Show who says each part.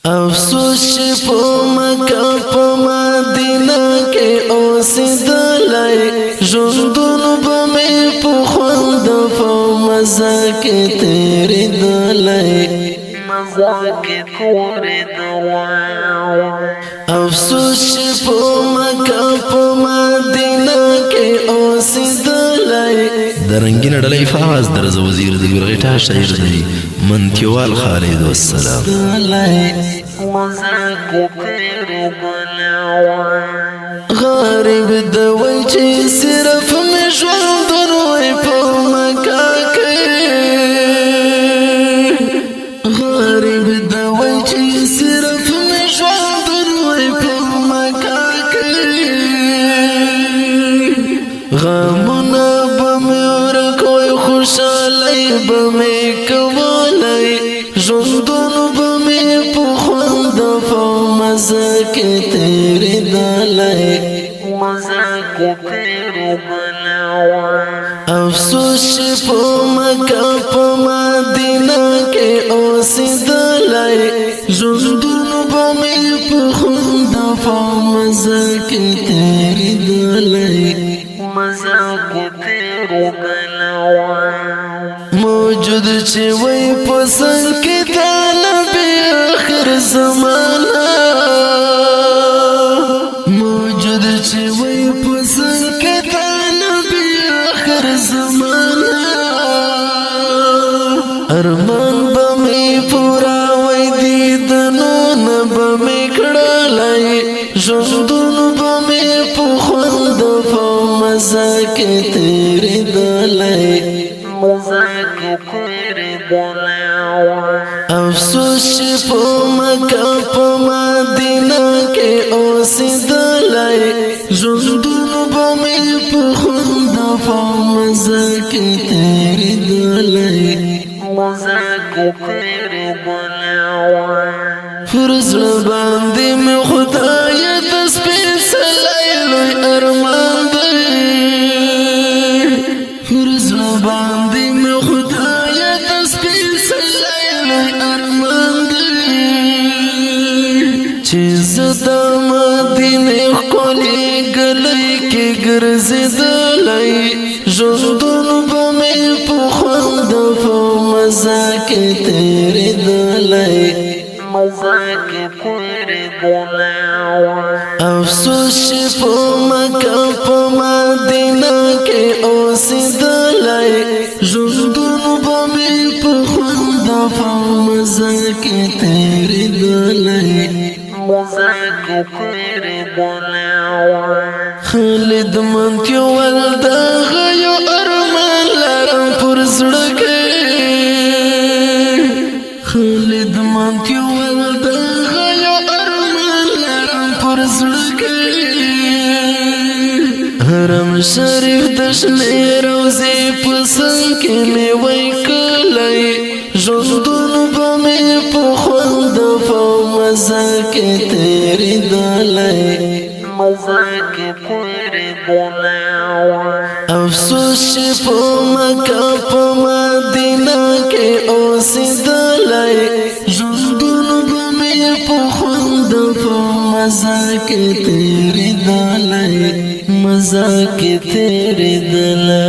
Speaker 1: افسوس چې په مکه په مدینه کې اوسېدلی ژوندون به مې په خوند په مزه کې تېرېدلی افسوس چې په مکه په مدینه کې اوسېدلی د رنګینه ډلۍ فواز درز وزیر د ګرغټا شاعر دی منتیوال خالد والسلام غریب د وای چې صرف مې ژوندون وای په مکه کې غریب د وای چې صرف مې ژوندون وای په مکه کې غمونه به مې ورکوي خوشالۍ به مې کولی ژوندون به مې په خوند په مزه کې تېرېدلی افسوس چې په مکه په مدینه کې اوسېدلی ژوندون به مې په خوند په مزه کې تېرېدلی موجود چې وای په څنګ کې طالب آخر زمانه موجود چې وای په څنګ کې طالب آخر زمانه ارمان به مې پورا وای دیدنونه به مې کړلی ژوندون به مې په خوند په مزه کې تېرېدلی افسوس چې په مکه په مدینه کې اوسېدلی ژوندون به مې په خوند په مزه کې تېرېدلی پر زړه باندې مې خدایه د سپېڅلی لوی ارمان دی پر زړه باندې مې خدایه د سپېڅلی لوی ارمان دی چې زه د مدینې ښکلې ګلۍ کې ګرځېدلی ژوندون به مې په خوند په مزه کې تېرېدلی افسوس چې په مکه په مدینه کې اوسېدلی ژوندون به مې په خوند په مزه کې تېرېدلی خالد منتیوال دغه یو ارمان لرم پر زړه کې خالد منتیوال دغه یو ارمان لرم پر زړه کې حرم شریف د شنې روضې په څنګ کې مې وای کلی ژوندون به مې په خوند په مزه کې تېرېدلی افسوس چې په مکه په مدینه کې اوسېدلی ژوندون به مې په خوند په مزه کې تېرېدلی مزه کې تېرېدلی